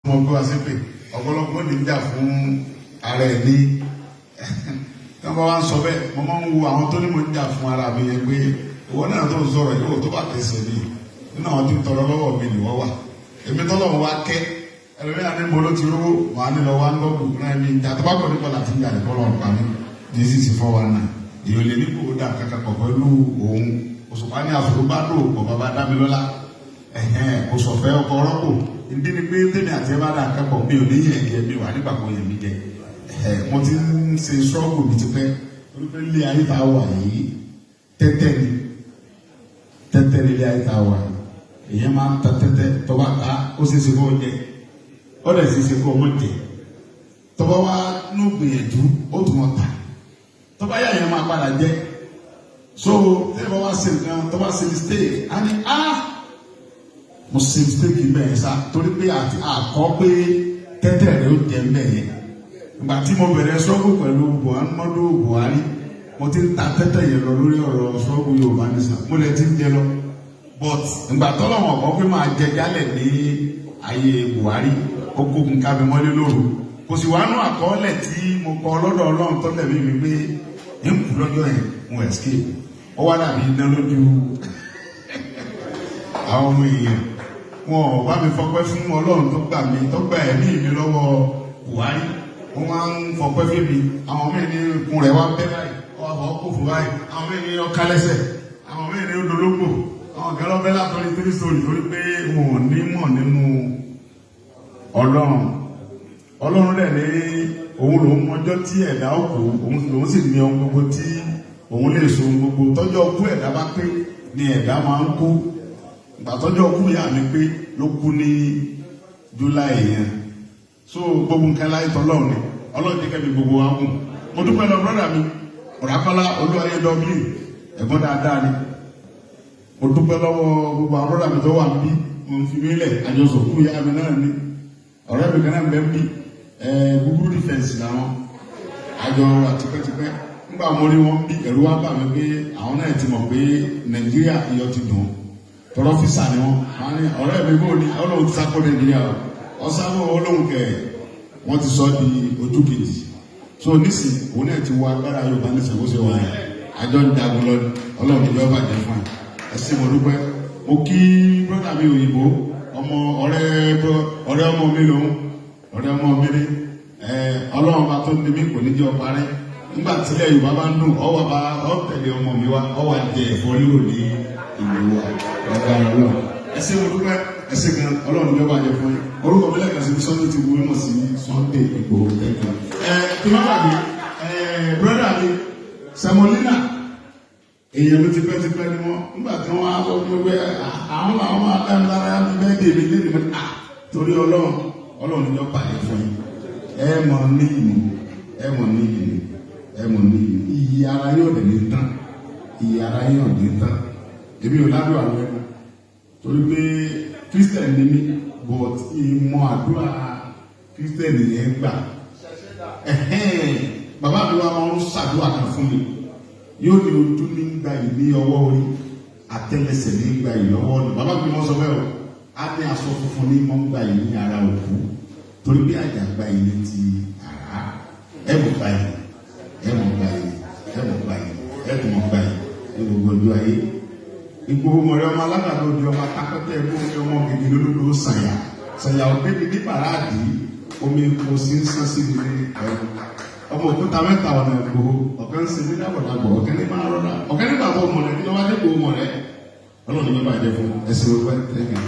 Wọ́n gbé wa sí pé ọ̀pọ̀lọpọ̀ ní jà fún ara ẹ̀ ní tí wọ́n bá wá ń sọ bẹ́ẹ̀ mo máa ń wo àwọn tó ní mo ń jà fún ara mi yẹn pé ìwọ náà tó ń sọ̀rọ̀ yóò tó bá tẹ̀sẹ̀ ní nínú àwọn tí ń tọrọ lọ́wọ́ mi nìwọ́ wà èmi tọ́lọ̀ wá kẹ́ ẹlòmíràn ní mo ló ti rówó màá ní lọ wá ń lọ́gùn náà ní ìjà tó bá kọ̀ nípa láti ń jà ní kọ́lọ̀ ọ̀pá mi ní sísì fọ́ wa náà ìròlé ní kò dà kankan pọ̀ pẹ̀lú òun òṣùpá ní àfòrúgbá lò pọ̀ bàbá Dámilọ́lá òṣòfẹ́ ọkọ̀ ọlọ́pọ̀ ìdí ni pé tèmi àti ẹ bá dà kẹ́kọ̀ọ́ mi ò ní yẹn jẹ mi wà nígbà kan yẹn mi jẹ mo ti ń ṣe ṣọ́ọ̀bù mi ti pẹ́ torí pé ilé ayé ta wà yìí tẹ́tẹ́ ni ilé ayé ta wà yìí èyàn máa ń ta tẹ́tẹ́ tọ́ba ká ó ṣe é ṣe kó jẹ ó dẹ̀ ṣe é ṣe kó ọmọ jẹ tọ́ba wa ní gbìyànjú ó tún wọn ta tọ́ba yà yẹn máa padà jẹ so tẹ́lẹ̀ wá ṣe nǹkan tọ́ba ṣe mistake á ní mo ṣe mistake bẹ́ẹ̀ sá torí pé àti àkọ́ pé tẹ́tẹ́ rẹ̀ ó jẹ́ mbẹ́ yẹn ìgbà tí mo bẹ̀rẹ̀ sọ́ọ̀bù pẹ̀lú Muhammadu Buhari mo ti ń ta tẹ́tẹ́ yẹn lọ lórí ọ̀rọ̀ sọ́ọ̀bù Yorùbá nìsan mo lè ti ń jẹ lọ but ìgbà tọ́lọ̀ wọn kọ́ pé máa jẹ jálẹ̀ ní ayé Buhari ó kó nǹkan mi mọ́lé lóru kò sì wá nú àkọọ́lẹ̀ tí mo kọ lọ́dọ̀ Ọlọ́run tọ́lẹ̀ mi pé ń kú lọ́jọ́ yẹn mo escape ó wá dàbí iná lójú àwọn ọmọ èèyàn wọn ò bá mi fọpẹ́ fún Ọlọ́run tó gbà mí tó gbà ẹ̀mí mi lọ́wọ́ Buhari wọ́n máa ń fọpẹ́ fún mi àwọn mẹ́rin ní ikùn rẹ̀ wá bẹ́ báyìí wọ́n fọ́ kó fún báyìí àwọn mẹ́rin ní ọkà lẹ́sẹ̀ àwọn mẹ́rin ní odológbò àwọn kẹlẹ́ ọbẹ̀ látọ̀rí tírí sórí torí pé wọn ò ní mọ̀ nínú Ọlọ́run dẹ̀ ní òun lòun mọjọ́ tí ẹ̀dá òkú òun lòun sì ní ohun gbogbo tí òun lè so ohun gbogbo tọ́jọ́ ọkú ẹ̀dá bá pé ni ẹ̀dá máa ń kú gbàtọ́jọ́ ọkú yà mí pé ló kú ní July yẹn so gbogbo nǹkan láyé tọ́lọ́run ni Ọlọ́run jẹ́ kẹ́mi gbogbo wa gùn mo dúpẹ́ lọ brọ́dà mi Ọ̀ràkọ́lá Olúwayé dọ́bìlì ẹ̀gbọ́n dáadáa ni mo dúpẹ́ lọ́wọ́ gbogbo àwọn brọ́dà mi tó wà níbí mo ń fi mí lẹ̀ àjọsọ̀ kú yá mi náà ni ọ̀rẹ́ mi kan náà bẹ́ẹ̀ bí Google defense làwọn àjọ àtipẹ́tipẹ́ nígbà mo rí wọn bí ẹ̀rú wá bà mí pé àwọn náà ti mọ̀ pé Nàìjíríà iyọ̀ ti dùn tọrọ fisa ni wọn ní ọ̀rẹ́ mi bò ní Ọlọ́run ti sáko Nàìjíríà ọsàbọ Ọlọ́run kẹ wọn ti sọ di ojú kejì so nísìn òun náà ti wọ agbára Yorùbá ní sẹwọsẹ wa yẹn àjọ ń dagun lọ Ọlọ́run ti jọba jẹ fún ẹ ẹsẹ mo dúpẹ́ mo kí brọdà mi òyìnbó ọmọ ọ̀rẹ́ ọmọ mi lòun ọ̀rẹ́ ọmọ mi ní Ọlọ́run bá tó ní mi kò ní jẹ ọpa rẹ nígbà tílẹ̀ Yorùbá bá ń dùn ọwọ́ bá ọ̀tẹ̀lẹ̀ ọmọ mi wá ọwọ́ àjẹ ẹ̀fọ́ rírò ní ìlú wa agbára Ọlọ́run ẹsẹ mo dúpẹ́ ẹsẹ gan Ọlọ́run ní ọba àjẹ fún yín orúkọ mi lẹ́ẹ̀kan sí Sunday ti wúwo mọ̀ sí Sunday Igboho kẹ́kẹ́ tí wọ́n gbàgbé brọ́dà mi Semolina èèyàn mi tipẹ́tipẹ́ ni wọ́n nígbà tí wọ́n á sọ fún mi àwọn làwọn máa dá mi lára mi bẹ́ẹ̀ dé mi léde mi torí Ọlọ́run ní ọba àjẹ fún yín ẹ mọ̀ ní iyì ara yóò dẹ̀ ní tán iyì ara yóò ní tán èmi ò ládùn àwọn ẹnu torí pé Christian ni mí but ìmọ̀ àdúrà Christian yẹn gbà bàbá mi wá wọn ṣàdúrà kan fún mi yóò ní ojú ní gba yìí ní ọwọ́ orí àtẹ́lẹsẹ̀ ní gba yìí lọ́wọ́ ọ̀nà bàbá mi wọ́n sọ bẹ́ẹ̀ o á ní aṣọ funfun ní mọ́ gba yìí ní ara òkú torí bí àjà gba yìí ní ti àrá ẹ̀mọ̀ gba yìí ní gbogbo ojú ayé Ìgbòho mọ̀rẹ́ ọmọ alágbàdo di ọmọ atakọ́tẹ́ ẹgbẹ́ omi ọmọ gidi lólódò sàyà òbẹ́ni ní bàràdì omi kò sí ń sán sí ní ẹ̀rọ ọmọ òkúta mẹ́ta ọ̀nà Ìgbòho ọ̀kẹ́ ń sin ní dàgbọ̀dàgbọ̀ ọ̀kẹ́ ní máa rọ́ra ọ̀kẹ́ nígbà tó mọ̀rẹ́ kí ló wá dé Ìgbòho mọ̀rẹ́ Ọlọ́run ní bá jẹ fún ẹsẹ̀ ọgbẹ́ tẹ́gẹ̀.